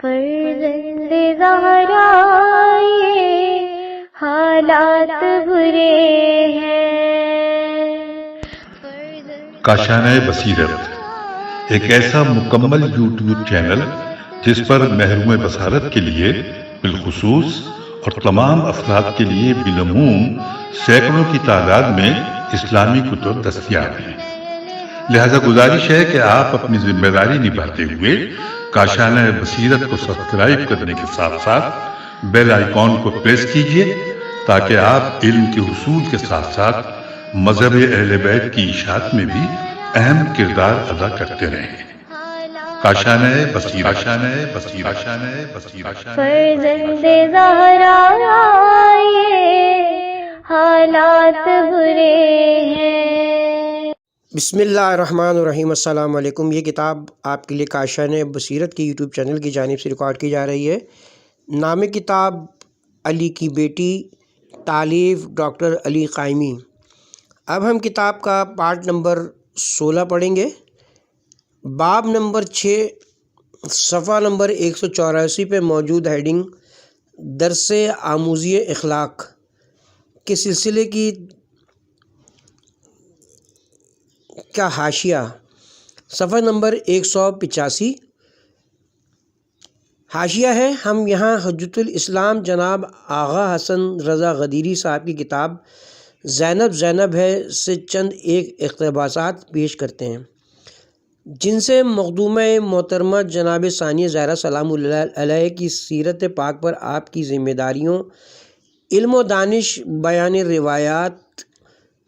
فرزند زہرا یہ حالات برے ہیں۔ کاشانۂ بصیرت ایک ایسا مکمل یوٹیوب چینل جس پر محروم بصارت کے لیے بالخصوص اور تمام افراد کے لیے بالعموم سینکڑوں کی تعداد میں اسلامی کتب دستیاب ہیں۔ لہذا گزارش ہے کہ آپ اپنی ذمہ داری نبھاتے ہوئے کاشانۂ بصیرت کو سبسکرائب کرنے کے ساتھ ساتھ بیل آئیکن کو پریس کیجیے تاکہ آپ علم کے حصول کے ساتھ ساتھ مذہب اہل بیت کی اشاعت میں بھی اہم کردار ادا کرتے رہیں۔ کاشانۂ بصیرت، کاشانۂ بصیرت، کاشانۂ بصیرت۔ فرزند زہرا یہ حالات برے ہیں۔ بسم اللہ الرحمن الرحیم۔ السلام علیکم۔ یہ کتاب آپ کے لیے کاشانۂ بصیرت کی یوٹیوب چینل کی جانب سے ریکارڈ کی جا رہی ہے۔ نام کتاب علی کی بیٹی، تالیف ڈاکٹر علی قائمی۔ اب ہم کتاب کا پارٹ نمبر 16 پڑھیں گے۔ باب نمبر 6 صفحہ نمبر 184 پہ موجود ہیڈنگ درس آموزی اخلاق کے سلسلے کی کا حاشیہ، صفحہ نمبر 185 حاشیہ ہے۔ ہم یہاں حجت الاسلام جناب آغا حسن رضا غدیری صاحب کی کتاب زینب ہے سے چند ایک اقتباسات پیش کرتے ہیں، جن سے مخدومہ محترمہ جناب ثانیہ زہرا سلام اللہ علیہ کی سیرت پاک پر آپ کی ذمہ داریوں، علم و دانش، بیان روایات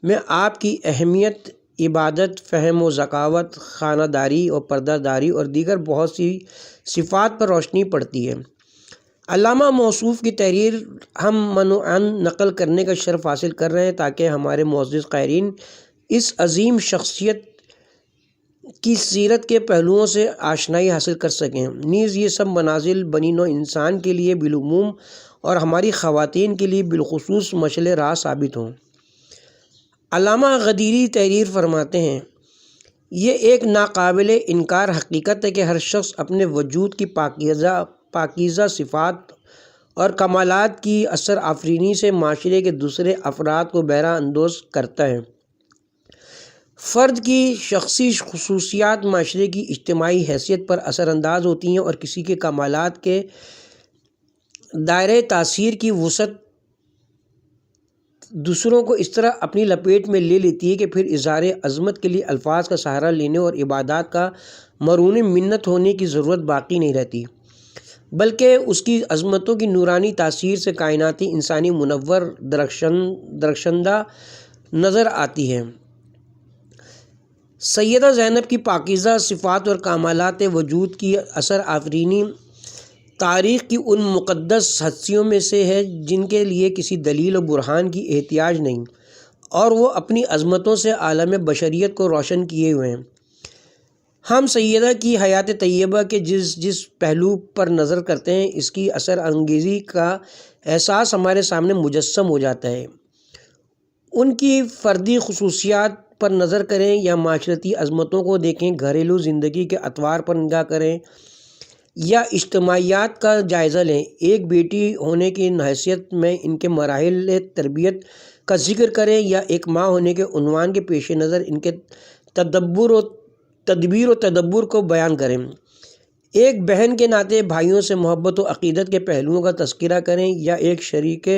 میں آپ کی اہمیت، عبادت، فہم و ذکاوت، خانہ داری اور پردہ داری اور دیگر بہت سی صفات پر روشنی پڑتی ہے۔ علامہ موصوف کی تحریر ہم منوعاً نقل کرنے کا شرف حاصل کر رہے ہیں تاکہ ہمارے معزز قارئین اس عظیم شخصیت کی سیرت کے پہلوؤں سے آشنائی حاصل کر سکیں۔ نیز یہ سب منازل بنی نوع انسان کے لیے بالعموم اور ہماری خواتین کے لیے بالخصوص مشعل راہ ثابت ہوں۔ علامہ غدیری تحریر فرماتے ہیں، یہ ایک ناقابل انکار حقیقت ہے کہ ہر شخص اپنے وجود کی پاکیزہ صفات اور کمالات کی اثر آفرینی سے معاشرے کے دوسرے افراد کو بہرہ اندوز کرتا ہے۔ فرد کی شخصی خصوصیات معاشرے کی اجتماعی حیثیت پر اثر انداز ہوتی ہیں اور کسی کے کمالات کے دائرۂ تاثیر کی وسعت دوسروں کو اس طرح اپنی لپیٹ میں لے لیتی ہے کہ پھر اظہار عظمت کے لیے الفاظ کا سہارا لینے اور عبادات کا مرہون منت ہونے کی ضرورت باقی نہیں رہتی، بلکہ اس کی عظمتوں کی نورانی تاثیر سے کائناتی انسانی منور درخشندہ نظر آتی ہے۔ سیدہ زینب کی پاکیزہ صفات اور کمالات وجود کی اثر آفرینی تاریخ کی ان مقدس ہستیوں میں سے ہے جن کے لیے کسی دلیل و برہان کی احتیاج نہیں، اور وہ اپنی عظمتوں سے عالم بشریت کو روشن کیے ہوئے ہیں۔ ہم سیدہ کی حیات طیبہ کے جس پہلو پر نظر کرتے ہیں، اس کی اثر انگیزی کا احساس ہمارے سامنے مجسم ہو جاتا ہے۔ ان کی فردی خصوصیات پر نظر کریں یا معاشرتی عظمتوں کو دیکھیں، گھریلو زندگی کے اطوار پر نگاہ کریں یا اجتماعیات کا جائزہ لیں، ایک بیٹی ہونے کی حیثیت میں ان کے مراحل تربیت کا ذکر کریں یا ایک ماں ہونے کے عنوان کے پیش نظر ان کے تدبیر و تدبر کو بیان کریں، ایک بہن کے ناطے بھائیوں سے محبت و عقیدت کے پہلوؤں کا تذکرہ کریں یا ایک شریک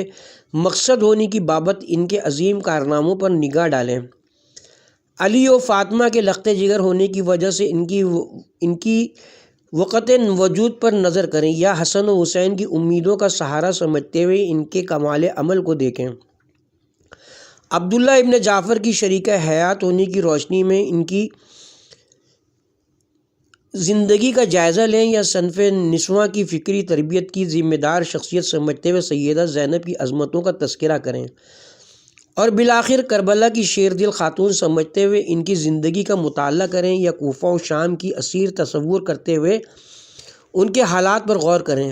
مقصد ہونے کی بابت ان کے عظیم کارناموں پر نگاہ ڈالیں، علی و فاطمہ کے لخت جگر ہونے کی وجہ سے ان کی وقت وجود پر نظر کریں یا حسن و حسین کی امیدوں کا سہارا سمجھتے ہوئے ان کے کمال عمل کو دیکھیں، عبداللہ ابن جعفر کی شریکہ حیات ہونے کی روشنی میں ان کی زندگی کا جائزہ لیں یا صنف نسواں کی فکری تربیت کی ذمہ دار شخصیت سمجھتے ہوئے سیدہ زینب کی عظمتوں کا تذکرہ کریں، اور بالآخر کربلا کی شیر دل خاتون سمجھتے ہوئے ان کی زندگی کا مطالعہ کریں یا کوفہ و شام کی اسیر تصور کرتے ہوئے ان کے حالات پر غور کریں۔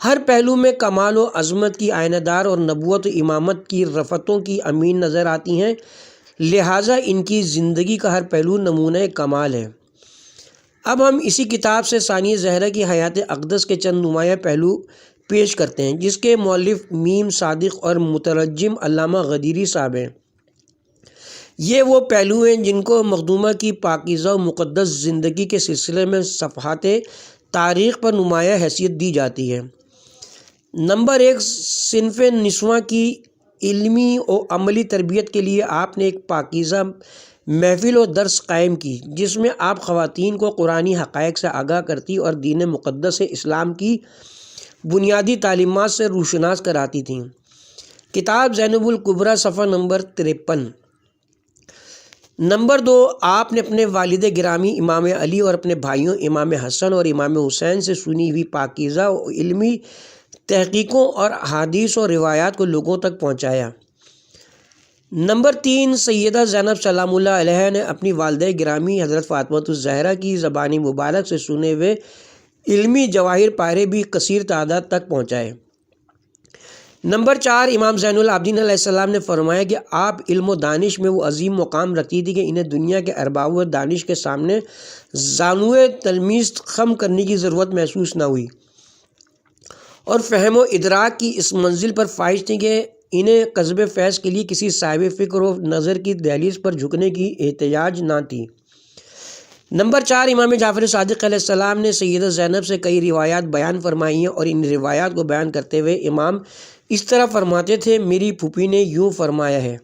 ہر پہلو میں کمال و عظمت کی آئینہ دار اور نبوت و امامت کی رفتوں کی امین نظر آتی ہیں، لہٰذا ان کی زندگی کا ہر پہلو نمونہ کمال ہے۔ اب ہم اسی کتاب سے ثانیہ زہرا کی حیات اقدس کے چند نمایاں پہلو پیش کرتے ہیں، جس کے مؤلف میم صادق اور مترجم علامہ غدیری صاحب ہیں۔ یہ وہ پہلو ہیں جن کو مخدومہ کی پاکیزہ و مقدس زندگی کے سلسلے میں صفحات تاریخ پر نمایاں حیثیت دی جاتی ہے۔ نمبر 1، صنف نسواں کی علمی و عملی تربیت کے لیے آپ نے ایک پاکیزہ محفل و درس قائم کی، جس میں آپ خواتین کو قرآنی حقائق سے آگاہ کرتی اور دین مقدس اسلام کی بنیادی تعلیمات سے روشناس کراتی تھیں۔ کتاب زینب الکبریٰ، صفحہ نمبر 53۔ نمبر 2، آپ نے اپنے والد گرامی امام علی اور اپنے بھائیوں امام حسن اور امام حسین سے سنی ہوئی پاکیزہ و علمی تحقیقوں اور احادیث و روایات کو لوگوں تک پہنچایا۔ نمبر 3، سیدہ زینب سلام اللہ علیہ نے اپنی والدہ گرامی حضرت فاطمہ الزہرا کی زبان مبارک سے سنے ہوئے علمی جواہر پارے بھی کثیر تعداد تک پہنچائے۔ نمبر 4، امام زین العابدین علیہ السلام نے فرمایا کہ آپ علم و دانش میں وہ عظیم مقام رکھتی تھی کہ انہیں دنیا کے ارباب و دانش کے سامنے زانوئے تلمیذ خم کرنے کی ضرورت محسوس نہ ہوئی، اور فہم و ادراک کی اس منزل پر فائز تھیں کہ انہیں قصب فیض کے لیے کسی صاحب فکر و نظر کی دہلیز پر جھکنے کی احتیاج نہ تھی۔ نمبر 4، امام جعفر صادق علیہ السلام نے سیدہ زینب سے کئی روایات بیان فرمائی ہیں، اور ان روایات کو بیان کرتے ہوئے امام اس طرح فرماتے تھے: میری پھوپھی نے یوں فرمایا ہے۔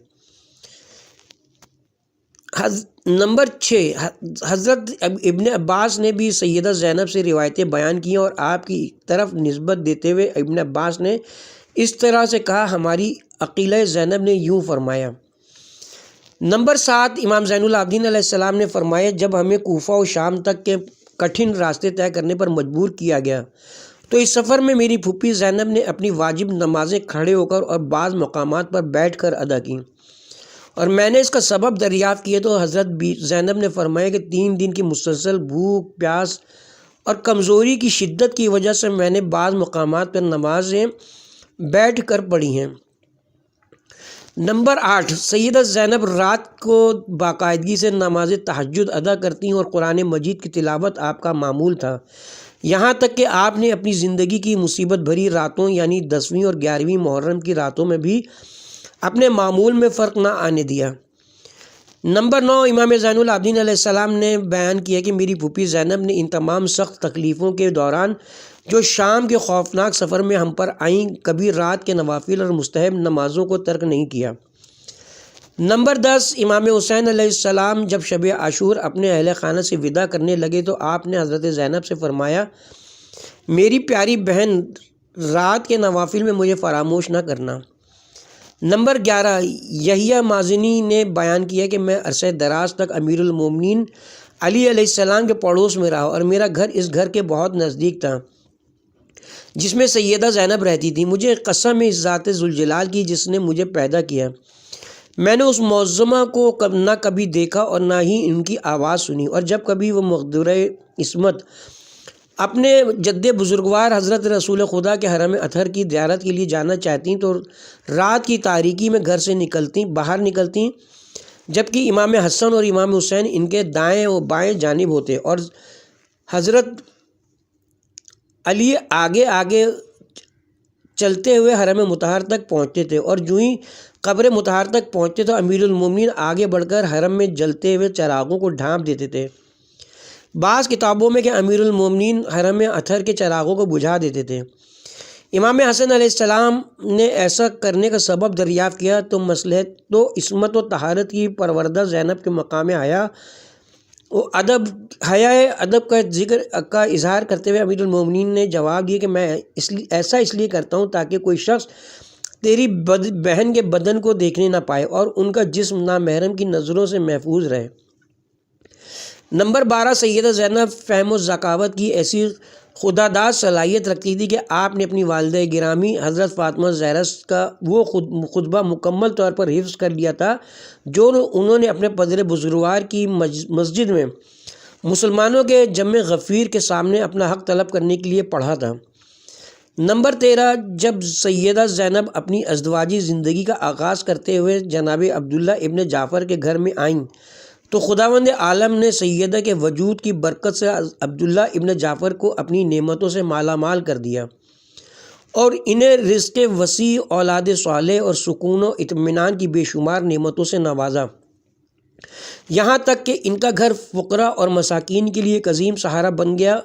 نمبر 6، حضرت ابن عباس نے بھی سیدہ زینب سے روایتیں بیان کی اور آپ کی طرف نسبت دیتے ہوئے ابن عباس نے اس طرح سے کہا: ہماری عقیلہ زینب نے یوں فرمایا۔ نمبر 7، امام زین العابدین علیہ السلام نے فرمایا: جب ہمیں کوفہ و شام تک کے کٹھن راستے طے کرنے پر مجبور کیا گیا تو اس سفر میں میری پھوپھی زینب نے اپنی واجب نمازیں کھڑے ہو کر اور بعض مقامات پر بیٹھ کر ادا کیں، اور میں نے اس کا سبب دریافت کیا تو حضرت زینب نے فرمایا کہ 3 دن کی مسلسل بھوک، پیاس اور کمزوری کی شدت کی وجہ سے میں نے بعض مقامات پر نمازیں بیٹھ کر پڑھی ہیں۔ نمبر 8، سیدہ زینب رات کو باقاعدگی سے نماز تہجد ادا کرتی اور قرآن مجید کی تلاوت آپ کا معمول تھا، یہاں تک کہ آپ نے اپنی زندگی کی مصیبت بھری راتوں یعنی 10ویں اور 11ویں محرم کی راتوں میں بھی اپنے معمول میں فرق نہ آنے دیا۔ نمبر 9، امام زین العابدین علیہ السلام نے بیان کیا کہ میری پھوپھی زینب نے ان تمام سخت تکلیفوں کے دوران جو شام کے خوفناک سفر میں ہم پر آئیں، کبھی رات کے نوافل اور مستحب نمازوں کو ترک نہیں کیا۔ نمبر 10، امام حسین علیہ السلام جب شب عاشور اپنے اہل خانہ سے وداع کرنے لگے تو آپ نے حضرت زینب سے فرمایا: میری پیاری بہن، رات کے نوافل میں مجھے فراموش نہ کرنا۔ نمبر 11، یحییٰ مازنی نے بیان کیا کہ میں عرصہ دراز تک امیر المومنین علی علیہ السلام کے پڑوس میں رہا، اور میرا گھر اس گھر کے بہت نزدیک تھا جس میں سیدہ زینب رہتی تھی۔ مجھے قسم ہے اس ذات ذوالجلال کی جس نے مجھے پیدا کیا، میں نے اس معظمہ کو نہ کبھی دیکھا اور نہ ہی ان کی آواز سنی، اور جب کبھی وہ مقدورِ عصمت اپنے جد بزرگوار حضرت رسول خدا کے حرم اطہر کی زیارت کے لیے جانا چاہتیں تو رات کی تاریکی میں گھر سے باہر نکلتیں، جبکہ امام حسن اور امام حسین ان کے دائیں و بائیں جانب ہوتے اور حضرت علی آگے آگے چلتے ہوئے حرم مطہر تک پہنچتے تھے، اور جو ہی قبر مطہر تک پہنچتے تو امیر المومنین آگے بڑھ کر حرم میں جلتے ہوئے چراغوں کو ڈھانپ دیتے تھے۔ بعض کتابوں میں کہ امیر المومنین حرم اطہر کے چراغوں کو بجھا دیتے تھے۔ امام حسن علیہ السلام نے ایسا کرنے کا سبب دریافت کیا تو مصلحت و عصمت و طہارت کی پروردہ زینب کے مقام حیا ادب کا ذکر کا اظہار کرتے ہوئے امیر المومنین نے جواب دیا کہ میں ایسا اس لیے کرتا ہوں تاکہ کوئی شخص تیری بہن کے بدن کو دیکھنے نہ پائے اور ان کا جسم نامحرم کی نظروں سے محفوظ رہے۔ نمبر 12، سیدہ زینب فہم و ذکاوت کی ایسی خداداد صلاحیت رکھتی تھی کہ آپ نے اپنی والدہ گرامی حضرت فاطمہ الزہرا کا وہ خطبہ مکمل طور پر حفظ کر لیا تھا جو انہوں نے اپنے پدر بزرگوار کی مسجد میں مسلمانوں کے جمع غفیر کے سامنے اپنا حق طلب کرنے کے لیے پڑھا تھا۔ نمبر 13، جب سیدہ زینب اپنی ازدواجی زندگی کا آغاز کرتے ہوئے جناب عبداللہ ابن جعفر کے گھر میں آئیں تو خداوند عالم نے سیدہ کے وجود کی برکت سے عبداللہ ابن جعفر کو اپنی نعمتوں سے مالا مال کر دیا اور انہیں رزق وسیع، اولاد صالح اور سکون و اطمینان کی بے شمار نعمتوں سے نوازا، یہاں تک کہ ان کا گھر فقراء اور مساکین کے لیے ایک عظیم سہارا بن گیا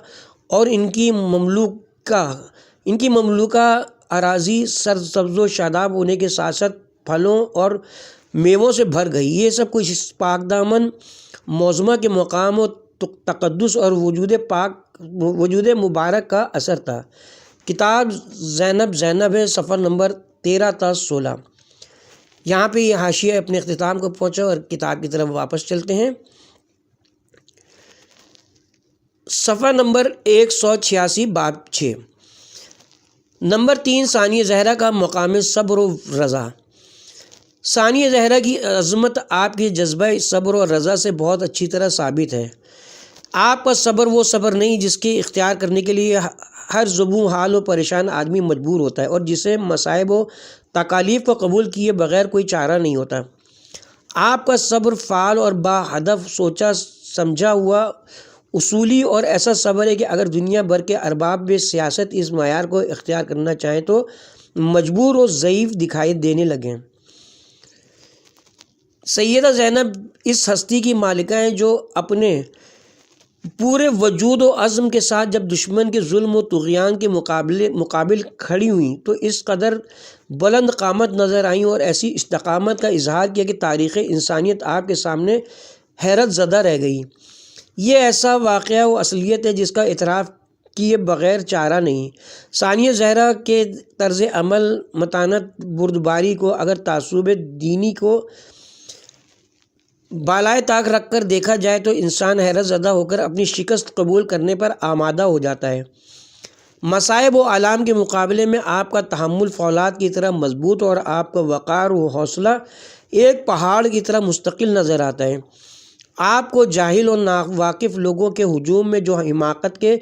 اور ان کی مملوکہ اراضی سرسبز و شاداب ہونے کے ساتھ ساتھ پھلوں اور میووں سے بھر گئی۔ یہ سب کچھ اس پاک دامن موضوعہ کے مقام و تقدس اور وجود مبارک کا اثر تھا۔ کتاب زینب ہے، صفحہ نمبر 13 تا 16۔ یہاں پہ یہ حاشیہ اپنے اختتام کو پہنچا اور کتاب کی طرف واپس چلتے ہیں۔ صفحہ نمبر 186 باب 6۔ نمبر 3، ثانیہ زہرا کا مقام صبر و رضا۔ ثانیہ زہرا کی عظمت آپ کے جذبہ صبر و رضا سے بہت اچھی طرح ثابت ہے۔ آپ کا صبر وہ صبر نہیں جس کے اختیار کرنے کے لیے ہر زبوں حال و پریشان آدمی مجبور ہوتا ہے اور جسے مصائب و تکالیف کو قبول کیے بغیر کوئی چارہ نہیں ہوتا۔ آپ کا صبر فعال اور با ہدف سوچا سمجھا ہوا اصولی اور ایسا صبر ہے کہ اگر دنیا بھر کے ارباب بھی سیاست اس معیار کو اختیار کرنا چاہیں تو مجبور و ضعیف دکھائی دینے لگیں۔ سیدہ زینب اس ہستی کی مالکہ ہیں جو اپنے پورے وجود و عزم کے ساتھ جب دشمن کے ظلم و طغیان کے مقابل کھڑی ہوئیں تو اس قدر بلند قامت نظر آئیں اور ایسی استقامت کا اظہار کیا کہ تاریخ انسانیت آپ کے سامنے حیرت زدہ رہ گئی۔ یہ ایسا واقعہ و اصلیت ہے جس کا اعتراف کیے بغیر چارہ نہیں۔ ثانیہ زہرا کے طرز عمل، متانت، بردباری کو اگر تعصب دینی کو بالائے طاق رکھ کر دیکھا جائے تو انسان حیرت زدہ ہو کر اپنی شکست قبول کرنے پر آمادہ ہو جاتا ہے۔ مصائب و آلام کے مقابلے میں آپ کا تحمل فولاد کی طرح مضبوط اور آپ کا وقار و حوصلہ ایک پہاڑ کی طرح مستقل نظر آتا ہے۔ آپ کو جاہل اور ناواقف لوگوں کے ہجوم میں جو حماقت کے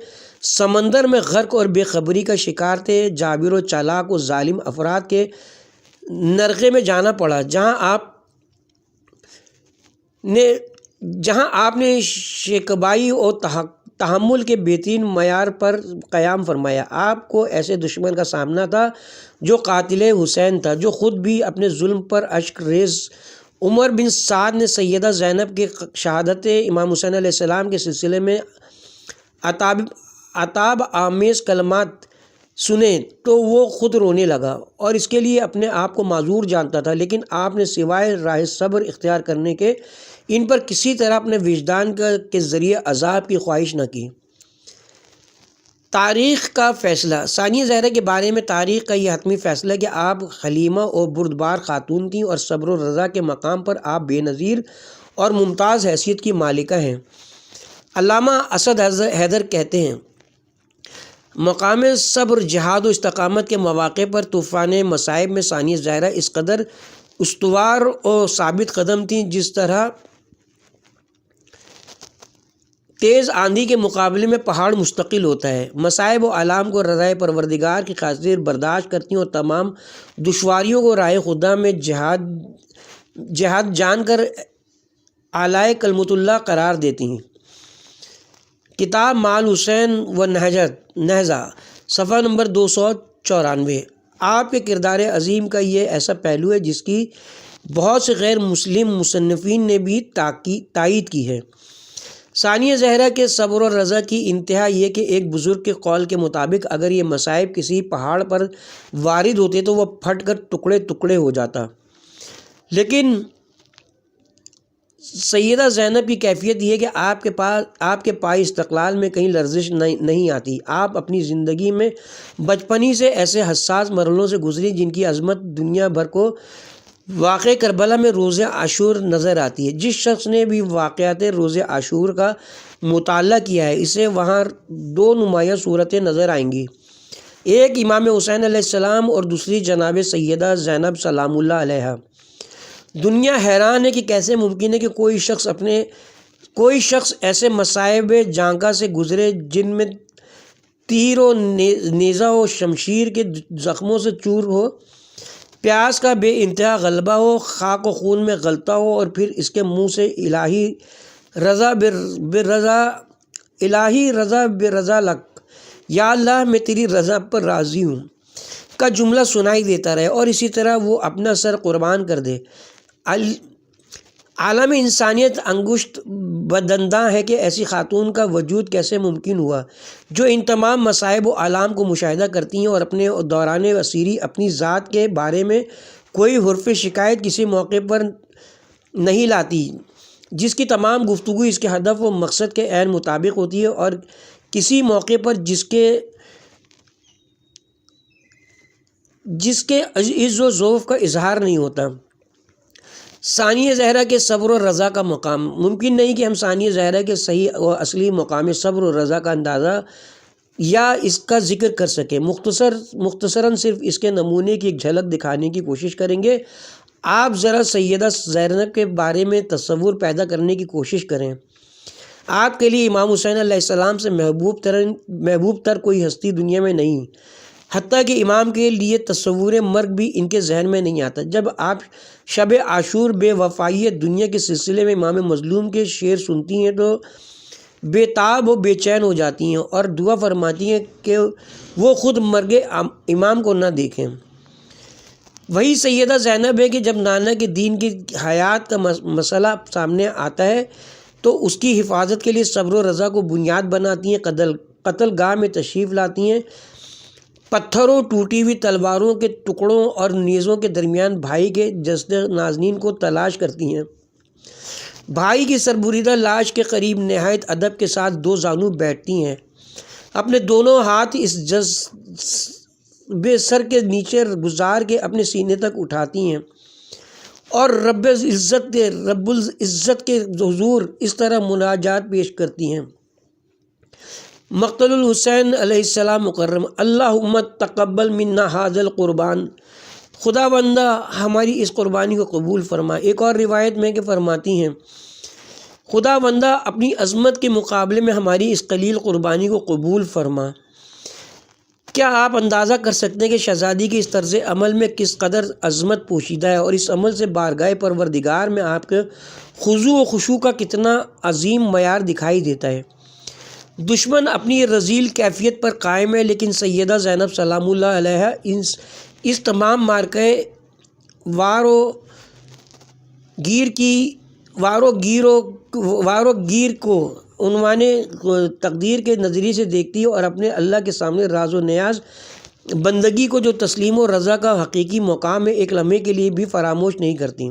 سمندر میں غرق اور بے خبری کا شکار تھے، جابر و چالاک و ظالم افراد کے نرغے میں جانا پڑا، جہاں آپ نے شکیبائی اور تحمل کے بہترین معیار پر قیام فرمایا۔ آپ کو ایسے دشمن کا سامنا تھا جو قاتل حسین تھا، جو خود بھی اپنے ظلم پر اشک ریز۔ عمر بن سعد نے سیدہ زینب کے شہادت امام حسین علیہ السلام کے سلسلے میں عتاب آمیز کلمات سنے تو وہ خود رونے لگا اور اس کے لیے اپنے آپ کو معذور جانتا تھا، لیکن آپ نے سوائے راہ صبر اختیار کرنے کے ان پر کسی طرح اپنے وجدان کے ذریعے عذاب کی خواہش نہ کی۔ تاریخ کا فیصلہ۔ ثانیہ زہرا کے بارے میں تاریخ کا یہ حتمی فیصلہ ہے کہ آپ حلیمہ اور بردبار خاتون تھیں اور صبر و رضا کے مقام پر آپ بے نظیر اور ممتاز حیثیت کی مالکہ ہیں۔ علامہ اسد حیدر کہتے ہیں، مقام صبر، جہاد و استقامت کے مواقع پر طوفان مصائب میں ثانیہ زہرا اس قدر استوار و ثابت قدم تھیں جس طرح تیز آندھی کے مقابلے میں پہاڑ مستقل ہوتا ہے۔ مصائب و آلام کو رضائے پروردگار کی خاطر برداشت کرتی ہیں اور تمام دشواریوں کو راہ خدا میں جہاد جان کر اعلیٰ کلمۃ اللہ قرار دیتی ہیں۔ کتاب مال حسین و نہضہ، صفحہ نمبر 294۔ آپ کے کردار عظیم کا یہ ایسا پہلو ہے جس کی بہت سے غیر مسلم مصنفین نے بھی تائید کی ہے۔ ثانیہ زہرا کے صبر و رضا کی انتہا یہ کہ ایک بزرگ کے قول کے مطابق اگر یہ مصائب کسی پہاڑ پر وارد ہوتے تو وہ پھٹ کر ٹکڑے ٹکڑے ہو جاتا، لیکن سیدہ زینب کی کیفیت یہ ہے کہ آپ کے پائے استقلال میں کہیں لرزش نہیں آتی۔ آپ اپنی زندگی میں بچپنی سے ایسے حساس مرحلوں سے گزری جن کی عظمت دنیا بھر کو واقع کربلا میں روز عاشور نظر آتی ہے۔ جس شخص نے بھی واقعات روز عاشور کا مطالعہ کیا ہے اسے وہاں دو نمایاں صورتیں نظر آئیں گی، ایک امام حسین علیہ السلام اور دوسری جناب سیدہ زینب سلام اللہ علیہا۔ دنیا حیران ہے کہ کیسے ممکن ہے کہ کوئی شخص ایسے مصائب جانکا سے گزرے جن میں تیر و نیزہ و شمشیر کے زخموں سے چور ہو، پیاس کا بے انتہا غلبہ ہو، خاک و خون میں غلطہ ہو، اور پھر اس کے منہ سے الہی رضا برضا لک، یا اللہ میں تیری رضا پر راضی ہوں کا جملہ سنائی دیتا رہے، اور اسی طرح وہ اپنا سر قربان کر دے۔ عالم انسانیت انگشت بدنداں ہے کہ ایسی خاتون کا وجود کیسے ممکن ہوا جو ان تمام مصائب و آلام کو مشاہدہ کرتی ہیں اور اپنے دوران اسیری اپنی ذات کے بارے میں کوئی حرف شکایت کسی موقع پر نہیں لاتی، جس کی تمام گفتگو اس کے ہدف و مقصد کے عین مطابق ہوتی ہے، اور کسی موقع پر جس کے عز و ذوف کا اظہار نہیں ہوتا۔ ثانیہ زہرا کے صبر و رضا کا مقام، ممکن نہیں کہ ہم ثانیہ زہرا کے صحیح و اصلی مقام صبر و رضا کا اندازہ یا اس کا ذکر کر سکیں۔ مختصراً صرف اس کے نمونے کی ایک جھلک دکھانے کی کوشش کریں گے۔ آپ ذرا سیدہ زینب کے بارے میں تصور پیدا کرنے کی کوشش کریں۔ آپ کے لیے امام حسین علیہ السلام سے محبوب تر کوئی ہستی دنیا میں نہیں، حتیٰ کہ امام کے لیے تصور مرگ بھی ان کے ذہن میں نہیں آتا۔ جب آپ شب عاشور بے وفائیت دنیا کے سلسلے میں امام مظلوم کے شعر سنتی ہیں تو بے تاب و بے چین ہو جاتی ہیں اور دعا فرماتی ہیں کہ وہ خود مرگ امام کو نہ دیکھیں۔ وہی سیدہ زینب ہے کہ جب نانا کے دین کی حیات کا مسئلہ سامنے آتا ہے تو اس کی حفاظت کے لیے صبر و رضا کو بنیاد بناتی ہیں، قتل گاہ میں تشریف لاتی ہیں، پتھروں، ٹوٹی ہوئی تلواروں کے ٹکڑوں اور نیزوں کے درمیان بھائی کے جسد نازنین کو تلاش کرتی ہیں۔ بھائی کی سربریدہ لاش کے قریب نہایت ادب کے ساتھ دو زانو بیٹھتی ہیں، اپنے دونوں ہاتھ اس بے سر کے نیچے گزار کے اپنے سینے تک اٹھاتی ہیں اور رب العزت کے حضور اس طرح مناجات پیش کرتی ہیں: مقتل الحسین علیہ السلام مکرم، اللہم تقبل منا ھذا القربان، خدا بندہ ہماری اس قربانی کو قبول فرما۔ ایک اور روایت میں کہ فرماتی ہیں: خدا بندہ اپنی عظمت کے مقابلے میں ہماری اس قلیل قربانی کو قبول فرما۔ کیا آپ اندازہ کر سکتے ہیں کہ شہزادی کی اس طرز عمل میں کس قدر عظمت پوشیدہ ہے، اور اس عمل سے بارگاہ پروردگار میں آپ کے خضوع و خشوع کا کتنا عظیم معیار دکھائی دیتا ہے۔ دشمن اپنی رذیل کیفیت پر قائم ہے، لیکن سیدہ زینب سلام اللہ علیہا اس تمام معرکہ وار و گیر کو عنوان تقدیر کے نظریے سے دیکھتی ہے اور اپنے اللہ کے سامنے راز و نیاز بندگی کو جو تسلیم و رضا کا حقیقی مقام ہے ایک لمحے کے لیے بھی فراموش نہیں کرتی۔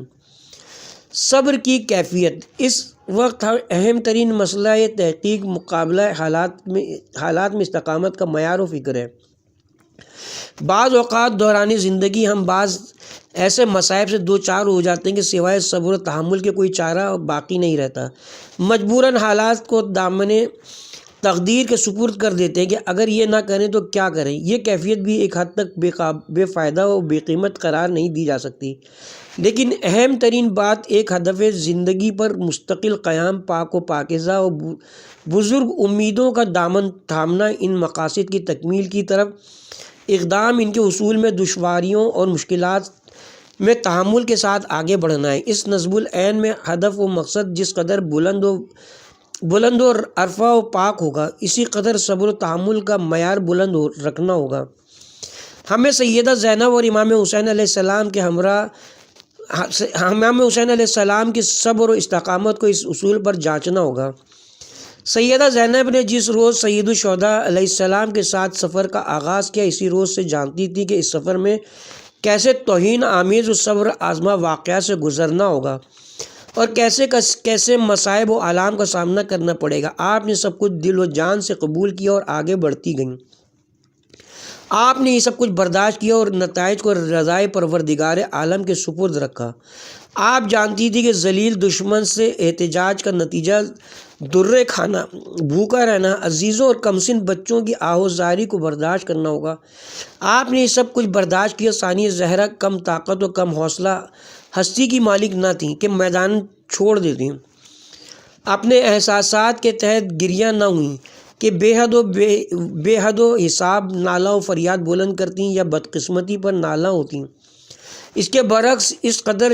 صبر کی کیفیت اس وقت اہم ترین مسئلہ تحقیق مقابلہ حالات میں استقامت کا معیار و فکر ہے۔ بعض اوقات دوران زندگی ہم بعض ایسے مصائب سے دو چار ہو جاتے ہیں کہ سوائے صبر و تحمل کے کوئی چارہ باقی نہیں رہتا۔ مجبوراً حالات کو دامن تقدیر کے سپرد کر دیتے ہیں کہ اگر یہ نہ کریں تو کیا کریں۔ یہ کیفیت بھی ایک حد تک بے فائدہ و بے قیمت قرار نہیں دی جا سکتی، لیکن اہم ترین بات ایک ہدف زندگی پر مستقل قیام، پاک و پاکیزہ و بزرگ امیدوں کا دامن تھامنا، ان مقاصد کی تکمیل کی طرف اقدام، ان کے حصول میں دشواریوں اور مشکلات میں تحمل کے ساتھ آگے بڑھنا ہے۔ اس نصب العین میں ہدف و مقصد جس قدر بلند و عرفہ و پاک ہوگا، اسی قدر صبر و تحمل کا معیار بلند رکھنا ہوگا۔ ہمیں سیدہ زینب اور امام حسین علیہ السلام کی صبر و استقامت کو اس اصول پر جانچنا ہوگا۔ سیدہ زینب نے جس روز سید الشہداء علیہ السلام کے ساتھ سفر کا آغاز کیا، اسی روز سے جانتی تھی کہ اس سفر میں کیسے توہین آمیز و صبر آزما واقعات سے گزرنا ہوگا اور کیسے مصائب و آلام کا سامنا کرنا پڑے گا۔ آپ نے سب کچھ دل و جان سے قبول کیا اور آگے بڑھتی گئیں۔ آپ نے یہ سب کچھ برداشت کیا اور نتائج کو رضائے پروردگار عالم کے سپرد رکھا۔ آپ جانتی تھی کہ ذلیل دشمن سے احتجاج کا نتیجہ درے کھانا، بھوکا رہنا، عزیزوں اور کمسن بچوں کی آہوزاری کو برداشت کرنا ہوگا۔ آپ نے یہ سب کچھ برداشت کیا۔ ثانیہ زہرا کم طاقت و کم حوصلہ ہستی کی مالک نہ تھیں کہ میدان چھوڑ دیتیں، اپنے احساسات کے تحت گریاں نہ ہوئیں کہ بے حد و حساب نالہ و فریاد بلند کرتیں یا بدقسمتی پر نالہ ہوتیں۔ اس کے برعکس اس قدر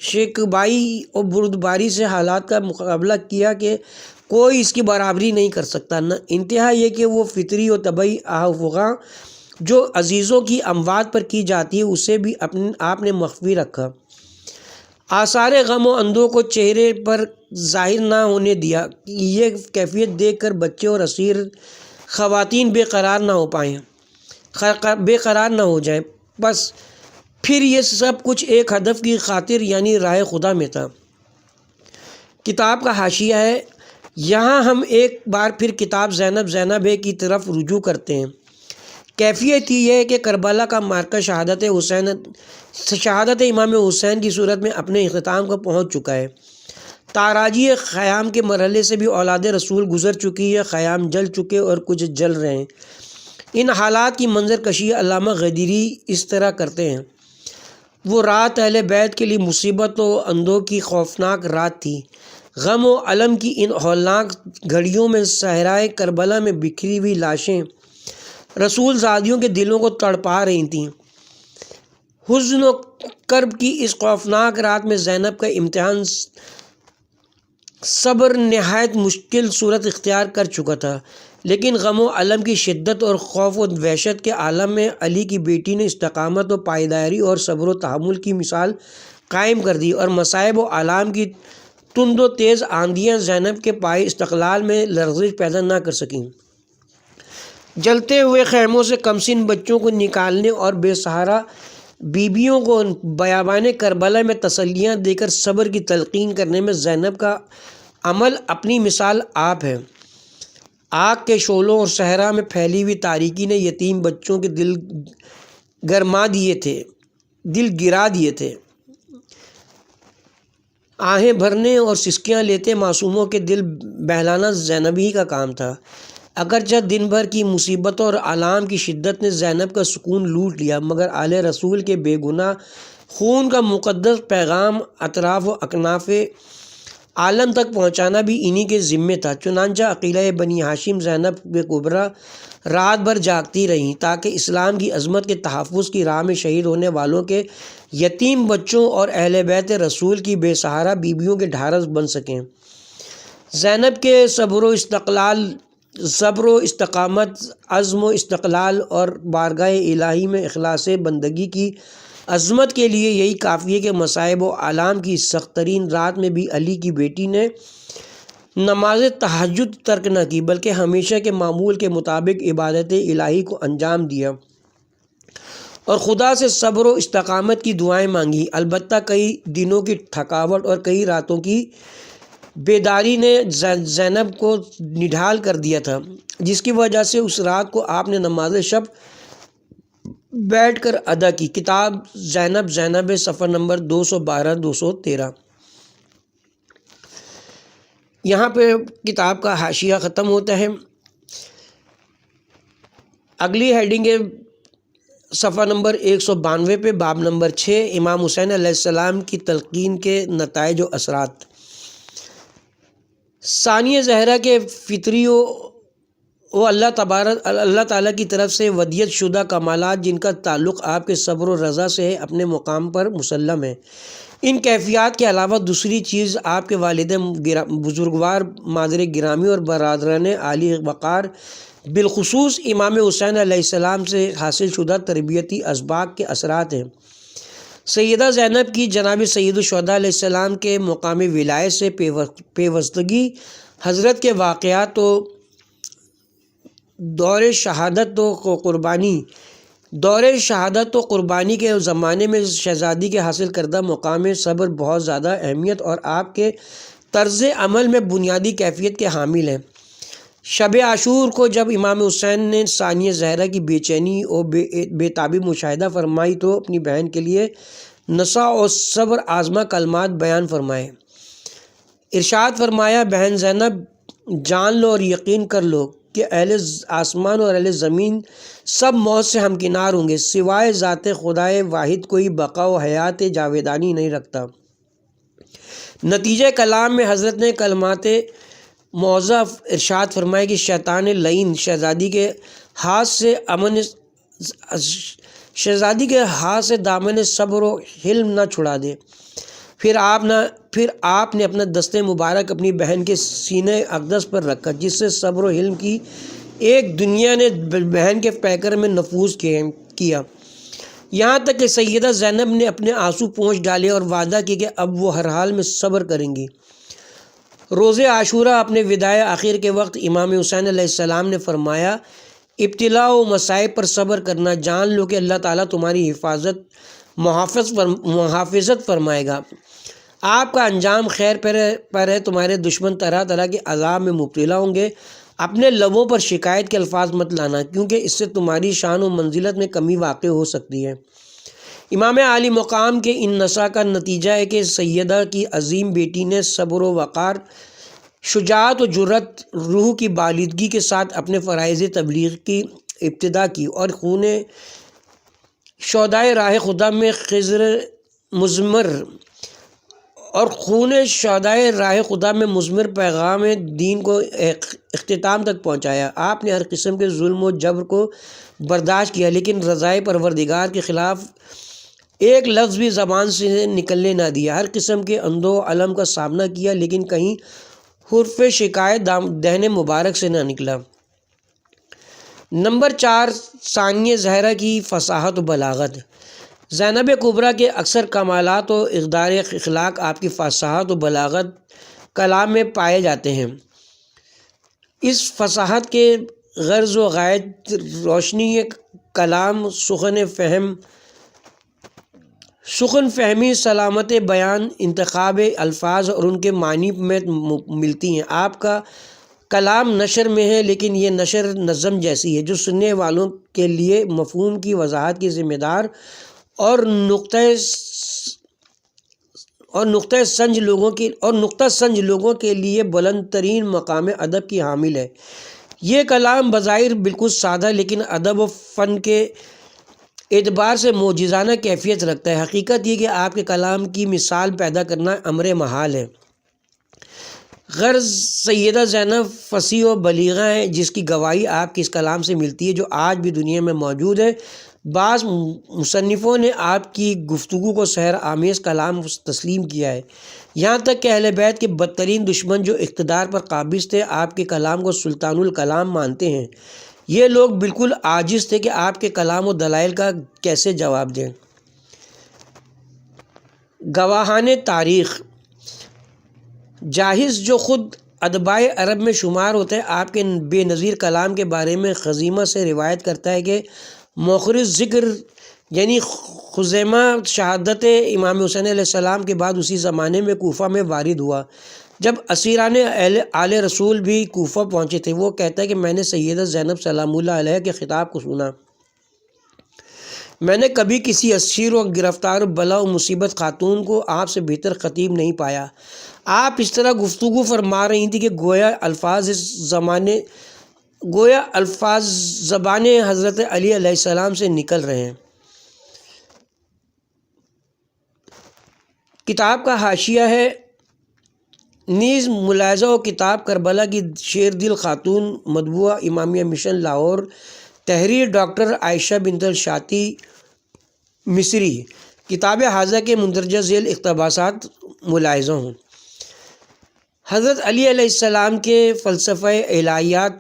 شکبائی اور بردباری سے حالات کا مقابلہ کیا کہ کوئی اس کی برابری نہیں کر سکتا۔ انتہا یہ کہ وہ فطری اور طبعی آفوغاں جو عزیزوں کی اموات پر کی جاتی ہے اسے بھی آپ نے مخفی رکھا، آثار غم و اندوہ کو چہرے پر ظاہر نہ ہونے دیا۔ یہ کیفیت دیکھ کر بچے اور اسیر خواتین بے قرار نہ ہو جائیں۔ بس پھر یہ سب کچھ ایک ہدف کی خاطر یعنی راہ خدا میں تھا۔ کتاب کا حاشیہ ہے۔ یہاں ہم ایک بار پھر کتاب زینب زینب ہے کی طرف رجوع کرتے ہیں۔ کیفیت یہ ہے کہ کربلا کا معرکہ شہادت امام حسین کی صورت میں اپنے اختتام کو پہنچ چکا ہے۔ تاراجی خیام کے مرحلے سے بھی اولاد رسول گزر چکی ہے، خیام جل چکے اور کچھ جل رہے ہیں۔ ان حالات کی منظر کشی علامہ غدیری اس طرح کرتے ہیں: وہ رات اہل بیت کے لیے مصیبت و اندوہ کی خوفناک رات تھی۔ غم و الم کی ان ہولناک گھڑیوں میں صحرائے کربلا میں بکھری ہوئی لاشیں رسول زادیوں کے دلوں کو تڑپا رہی تھیں۔ حزن و کرب کی اس خوفناک رات میں زینب کا امتحان صبر نہایت مشکل صورت اختیار کر چکا تھا، لیکن غم و الم کی شدت اور خوف و وحشت کے عالم میں علی کی بیٹی نے استقامت و پائیداری اور صبر و تحمل کی مثال قائم کر دی، اور مصائب و آلام کی تند و تیز آندیاں زینب کے پائے استقلال میں لرزش پیدا نہ کر سکیں۔ جلتے ہوئے خیموں سے کمسن بچوں کو نکالنے اور بے سہارا بیبیوں کو بیابان کربلا میں تسلیاں دے کر صبر کی تلقین کرنے میں زینب کا عمل اپنی مثال آپ ہے۔ آگ کے شعلوں اور صحرا میں پھیلی ہوئی تاریکی نے یتیم بچوں کے دل گرا دیے تھے۔ آہیں بھرنے اور سسکیاں لیتے معصوموں کے دل بہلانا زینب ہی کا کام تھا۔ اگرچہ دن بھر کی مصیبتوں اور آلام کی شدت نے زینب کا سکون لوٹ لیا، مگر آل رسول کے بے گناہ خون کا مقدس پیغام اطراف و اکناف عالم تک پہنچانا بھی انہی کے ذمے تھا۔ چنانچہ عقیلہ بنی ہاشم زینب کبریٰ رات بھر جاگتی رہیں تاکہ اسلام کی عظمت کے تحفظ کی راہ میں شہید ہونے والوں کے یتیم بچوں اور اہل بیت رسول کی بے سہارا بیویوں کے ڈھارس بن سکیں۔ زینب کے صبر و استقامت، عزم و استقلال اور بارگاہ الہی میں اخلاص بندگی کی عظمت کے لیے یہی کافی ہے کہ مصائب و آلام کی سخت ترین رات میں بھی علی کی بیٹی نے نماز تہجد ترک نہ کی، بلکہ ہمیشہ کے معمول کے مطابق عبادت الہی کو انجام دیا اور خدا سے صبر و استقامت کی دعائیں مانگی۔ البتہ کئی دنوں کی تھکاوٹ اور کئی راتوں کی بیداری نے زینب کو نڈھال کر دیا تھا، جس کی وجہ سے اس رات کو آپ نے نماز شب بیٹھ کر ادا کی۔ کتاب زینب زینب صفحہ نمبر 212-213۔ یہاں پہ کتاب کا حاشیہ ختم ہوتا ہے۔ اگلی ہیڈنگ ہے صفحہ نمبر 192 پہ، باب نمبر 6، امام حسین علیہ السلام کی تلقین کے نتائج و اثرات۔ ثانیہ زہرا کے فطری و اللہ تعالیٰ کی طرف سے ودیت شدہ کمالات جن کا تعلق آپ کے صبر و رضا سے ہے اپنے مقام پر مسلم ہے۔ ان کیفیات کے علاوہ دوسری چیز آپ کے والدین بزرگوار، مادر گرامی اور برادران عالی وقار بالخصوص امام حسین علیہ السلام سے حاصل شدہ تربیتی اسباق کے اثرات ہیں۔ سیدہ زینب کی جناب سید الشہداء علیہ السلام کے مقام ولایت سے پیوستگی، حضرت کے واقعات و دور شہادت و قربانی کے زمانے میں شہزادی کے حاصل کردہ مقام صبر بہت زیادہ اہمیت اور آپ کے طرز عمل میں بنیادی کیفیت کے حامل ہیں۔ شب عاشور کو جب امام حسین نے ثانیہ زہرا کی بے چینی اور بے تابی مشاہدہ فرمائی تو اپنی بہن کے لیے نصح اور صبر آزما کلمات بیان فرمائے۔ ارشاد فرمایا، بہن زینب، جان لو اور یقین کر لو کہ اہل آسمان اور اہل زمین سب موت سے ہمکنار ہوں گے، سوائے ذات خدائے واحد کوئی بقا و حیات جاویدانی نہیں رکھتا۔ نتیجہ کلام میں حضرت نے کلمات معوذہ ارشاد فرمایا کہ شیطان لعین شہزادی کے ہاتھ سے شہزادی کے ہاتھ سے دامن صبر و حلم نہ چھڑا دے۔ پھر آپ نے اپنا دست مبارک اپنی بہن کے سینہ اقدس پر رکھا، جس سے صبر و حلم کی ایک دنیا نے بہن کے پیکر میں نفوذ کیا، یہاں تک کہ سیدہ زینب نے اپنے آنسو پوچھ ڈالے اور وعدہ کیا کہ اب وہ ہر حال میں صبر کریں گی۔ روز عاشورہ اپنے وداع آخر کے وقت امام حسین علیہ السلام نے فرمایا، ابتلا و مصائب پر صبر کرنا، جان لو کہ اللہ تعالیٰ تمہاری محافظت فرمائے گا، آپ کا انجام خیر پر ہے۔ تمہارے دشمن طرح طرح کے عذاب میں مبتلا ہوں گے، اپنے لبوں پر شکایت کے الفاظ مت لانا، کیونکہ اس سے تمہاری شان و منزلت میں کمی واقع ہو سکتی ہے۔ امام عالی مقام کے ان نصح کا نتیجہ ہے کہ سیدہ کی عظیم بیٹی نے صبر و وقار، شجاعت و جرأت، روح کی بالغی کے ساتھ اپنے فرائض تبلیغ کی ابتدا کی اور خون شہدائے راہ خدا میں مضمر پیغام دین کو اختتام تک پہنچایا۔ آپ نے ہر قسم کے ظلم و جبر کو برداشت کیا، لیکن رضائے پروردگار کے خلاف ایک لفظ بھی زبان سے نکلنے نہ دیا۔ ہر قسم کے اندو و الم کا سامنا کیا، لیکن کہیں حرف شکایت دہن مبارک سے نہ نکلا۔ نمبر 4، ثانیہ زہرا کی فصاحت و بلاغت۔ زینب کبریٰ کے اکثر کمالات و اقدار اخلاق آپ کی فصاحت و بلاغت کلام میں پائے جاتے ہیں۔ اس فصاحت کے غرض و غایت روشنی کلام، سخن فہمی، سلامت بیان، انتخاب الفاظ اور ان کے معنی میں ملتی ہیں۔ آپ کا کلام نثر میں ہے، لیکن یہ نثر نظم جیسی ہے جو سننے والوں کے لیے مفہوم کی وضاحت کی ذمہ دار اور نقطہ سنج لوگوں کے لیے بلند ترین مقام ادب کی حامل ہے۔ یہ کلام بظاہر بالکل سادہ، لیکن ادب و فن کے اعتبار سے معجزانہ کیفیت رکھتا ہے۔ حقیقت یہ کہ آپ کے کلام کی مثال پیدا کرنا امر محال ہے۔ غرض سیدہ زینب فصیح و بلیغہ ہیں، جس کی گواہی آپ کے اس کلام سے ملتی ہے جو آج بھی دنیا میں موجود ہے۔ بعض مصنفوں نے آپ کی گفتگو کو سحر آمیز کلام تسلیم کیا ہے، یہاں تک کہ اہل بیت کے بدترین دشمن جو اقتدار پر قابض تھے آپ کے کلام کو سلطان الکلام مانتے ہیں۔ یہ لوگ بالکل عاجز تھے کہ آپ کے کلام و دلائل کا کیسے جواب دیں۔ گواہان تاریخ جاحظ جو خود ادبائے عرب میں شمار ہوتا ہے، آپ کے بے نظیر کلام کے بارے میں خزیمہ سے روایت کرتا ہے کہ مؤخر ذکر یعنی خزیمہ شہادت امام حسین علیہ السلام کے بعد اسی زمانے میں کوفہ میں وارد ہوا۔ جب اسیران آل رسول بھی کوفہ پہنچے تھے، وہ کہتا ہے کہ میں نے سیدہ زینب سلام اللہ علیہ کے خطاب کو سنا۔ میں نے کبھی کسی اسیر و گرفتار و بلا و مصیبت خاتون کو آپ سے بہتر خطیب نہیں پایا۔ آپ اس طرح گفتگو فرما رہی تھی کہ گویا الفاظ زبان حضرت علی علیہ السلام سے نکل رہے ہیں۔ کتاب کا حاشیہ ہے نیز ملاحظہ و کتاب کربلا کی شیر دل خاتون مطبوعہ امامیہ مشن لاہور، تحریر ڈاکٹر عائشہ بنت الشاطی مصری۔ کتاب حاضہ کے مندرجہ ذیل اقتباسات ملاحظہ ہوں۔ حضرت علی علیہ السلام کے فلسفہ الہیات،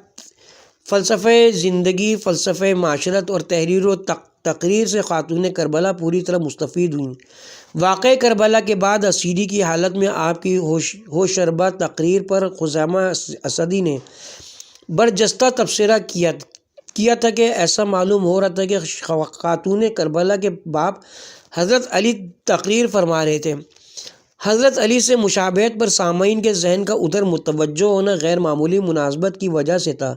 فلسفہ زندگی، فلسفہ معاشرت اور تحریر و تقریر سے خاتون کربلا پوری طرح مستفید ہوئیں۔ واقعہ کربلا کے بعد اسیری کی حالت میں آپ کی ہوشربا تقریر پر خزیمہ اسدی نے برجستہ تبصرہ کیا تھا کہ ایسا معلوم ہو رہا تھا کہ خاتون کربلا کے باپ حضرت علی تقریر فرما رہے تھے۔ حضرت علی سے مشابہت پر سامعین کے ذہن کا ادھر متوجہ ہونا غیر معمولی مناسبت کی وجہ سے تھا۔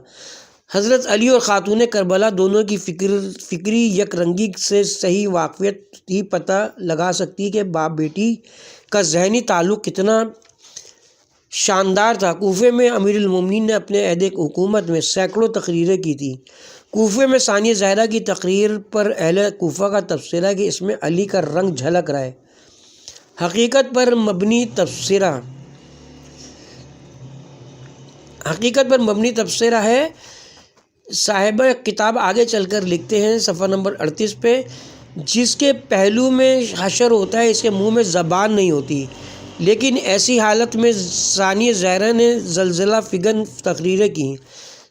حضرت علی اور خاتون کربلا دونوں کی فکری یک رنگی سے صحیح واقفیت ہی پتہ لگا سکتی کہ باپ بیٹی کا ذہنی تعلق کتنا شاندار تھا۔ کوفے میں امیر المومنین نے اپنے عہد حکومت میں سینکڑوں تقریریں کی تھیں۔ کوفے میں ثانیہ زہرا کی تقریر پر اہل کوفہ کا تبصرہ کہ اس میں علی کا رنگ جھلک رہا ہے۔ حقیقت پر مبنی تبصرہ ہے صاحب کتاب آگے چل کر لکھتے ہیں صفحہ نمبر 38 پہ، جس کے پہلو میں حشر ہوتا ہے، اس کے منہ میں زبان نہیں ہوتی، لیکن ایسی حالت میں ثانیہ زہرا نے زلزلہ فگن تقریریں کی،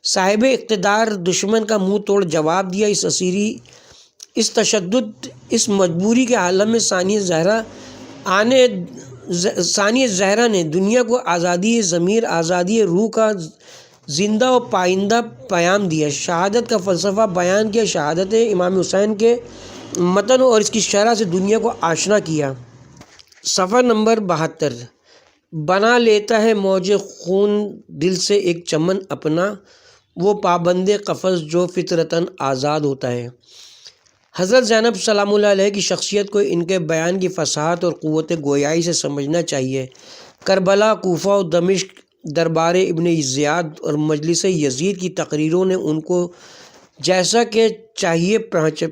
صاحب اقتدار دشمن کا منہ توڑ جواب دیا۔ اس اسیری، اس تشدد، اس مجبوری کے عالم میں ثانیہ زہرا نے دنیا کو آزادی ضمیر، آزادی روح کا زندہ و پائندہ پیام دیا، شہادت کا فلسفہ بیان کیا، شہادت امام حسین کے متن اور اس کی شرح سے دنیا کو آشنا کیا۔ صفحہ نمبر 72، بنا لیتا ہے موج خون دل سے ایک چمن اپنا، وہ پابند قفس جو فطرتاً آزاد ہوتا ہے۔ حضرت زینب سلام اللہ علیہ کی شخصیت کو ان کے بیان کی فصاحت اور قوت گویائی سے سمجھنا چاہیے۔ کربلا، کوفہ و دمشق، دربار ابن زیاد اور مجلس یزید کی تقریروں نے ان کو جیسا کہ چاہیے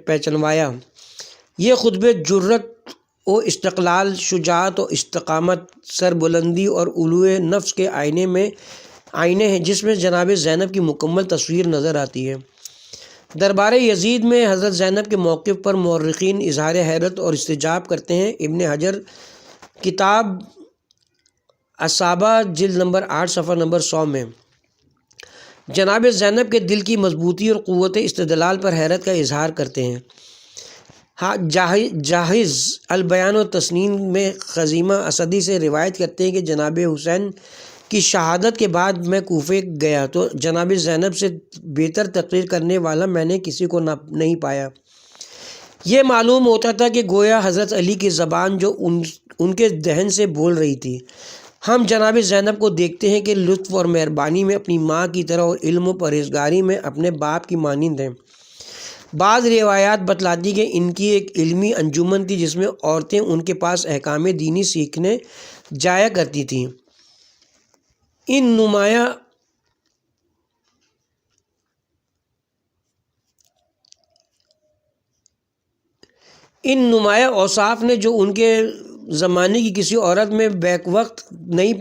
پہچنوایا۔ یہ خطبے جرت و استقلال، شجاعت و استقامت، سربلندی اور علو نفس کے آئینے ہیں جس میں جناب زینب کی مکمل تصویر نظر آتی ہے۔ دربار یزید میں حضرت زینب کے موقف پر مورخین اظہار حیرت اور استعجاب کرتے ہیں۔ ابن حجر کتاب اصابہ جلد نمبر 8 صفحہ نمبر 100 میں جناب زینب کے دل کی مضبوطی اور قوت استدلال پر حیرت کا اظہار کرتے ہیں۔ جاہز البیان و تسنین میں خزیمہ اسدی سے روایت کرتے ہیں کہ جناب حسین کی شہادت کے بعد میں کوفے گیا تو جناب زینب سے بہتر تقریر کرنے والا میں نے کسی کو نہیں پایا۔ یہ معلوم ہوتا تھا کہ گویا حضرت علی کی زبان جو ان کے دہن سے بول رہی تھی۔ ہم جناب زینب کو دیکھتے ہیں کہ لطف اور مہربانی میں اپنی ماں کی طرح اور علم و پرہیزگاری میں اپنے باپ کی مانند ہیں۔ بعض روایات بتلاتی کہ ان کی ایک علمی انجمن تھی جس میں عورتیں ان کے پاس احکام دینی سیکھنے جایا کرتی تھیں۔ ان نمایاں اوصاف نے جو ان کے زمانے کی کسی عورت میں بیک وقت نہیں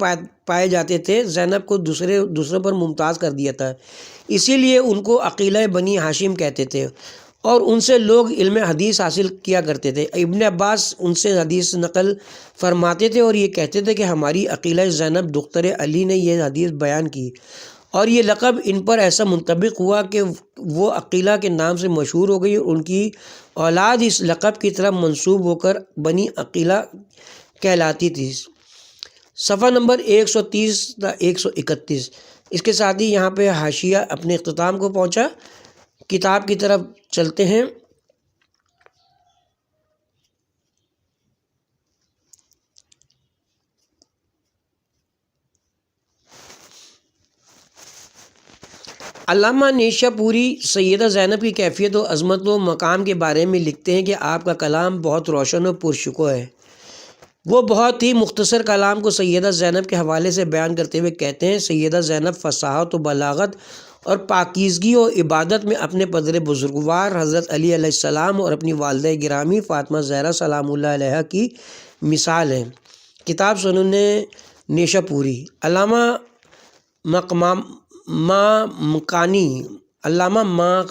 پائے جاتے تھے، زینب کو دوسروں پر ممتاز کر دیا تھا۔ اسی لیے ان کو عقیلہ بنی ہاشم کہتے تھے اور ان سے لوگ علم حدیث حاصل کیا کرتے تھے۔ ابن عباس ان سے حدیث نقل فرماتے تھے اور یہ کہتے تھے کہ ہماری عقیلہ زینب دختر علی نے یہ حدیث بیان کی، اور یہ لقب ان پر ایسا منطبق ہوا کہ وہ عقیلہ کے نام سے مشہور ہو گئی اور ان کی اولاد اس لقب کی طرف منسوب ہو کر بنی عقیلہ کہلاتی تھی۔ صفحہ نمبر 130 تا 131۔ اس کے ساتھ ہی یہاں پہ حاشیہ اپنے اختتام کو پہنچا۔ کتاب کی طرف چلتے ہیں۔ علامہ نیشا پوری سیدہ زینب کی کیفیت و عظمت و مقام کے بارے میں لکھتے ہیں کہ آپ کا کلام بہت روشن و پرشکوہ ہے۔ وہ بہت ہی مختصر کلام کو سیدہ زینب کے حوالے سے بیان کرتے ہوئے کہتے ہیں، سیدہ زینب فصاحت و بلاغت اور پاکیزگی و عبادت میں اپنے پدر بزرگوار حضرت علی علیہ السلام اور اپنی والدہ گرامی فاطمہ زہرا سلام اللہ علیہ کی مثال ہیں۔ کتاب سنن نیشا پوری۔ علامہ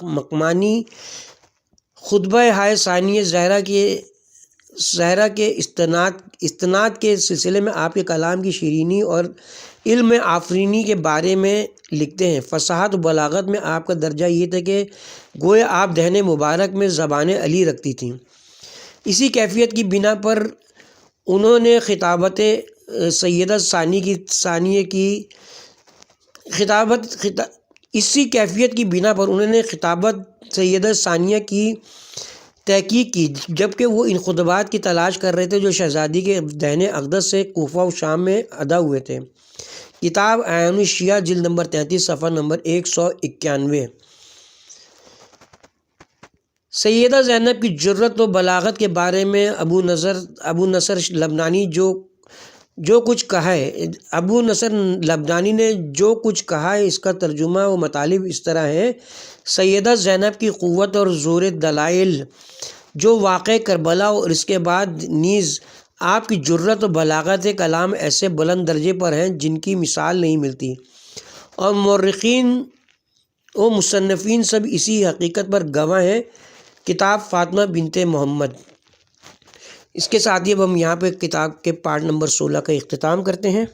مقمانی خطبہ ہائے ثانیہ زہرا کے استناد کے سلسلے میں آپ کے کلام کی شیرینی اور علم آفرینی کے بارے میں لکھتے ہیں۔ فصاحت و بلاغت میں آپ کا درجہ یہ تھا کہ گویا آپ دہن مبارک میں زبان علی رکھتی تھیں۔ اسی کیفیت کی بنا پر انہوں نے خطابت سیدہ ثانیہ کی تحقیق کی، جبکہ وہ ان خطبات کی تلاش کر رہے تھے جو شہزادی کے دہن اقدس سے کوفہ و شام میں ادا ہوئے تھے۔ کتاب اعیان الشیعہ جلد نمبر 33 صفحہ نمبر 191۔ سیدہ زینب کی جرت و بلاغت کے بارے میں ابو نصر لبنانی نے جو کچھ کہا ہے اس کا ترجمہ و مطالب اس طرح ہے۔ سیدہ زینب کی قوت اور زور دلائل جو واقع کربلا اور اس کے بعد نیز آپ کی جرت و بلاغت کلام ایسے بلند درجے پر ہیں جن کی مثال نہیں ملتی، اور مورخین وہ مصنفین سب اسی حقیقت پر گواہ ہیں۔ کتاب فاطمہ بنت محمد۔ اس کے ساتھ ہی اب ہم یہاں پہ کتاب کے پارٹ نمبر 16 کا اختتام کرتے ہیں۔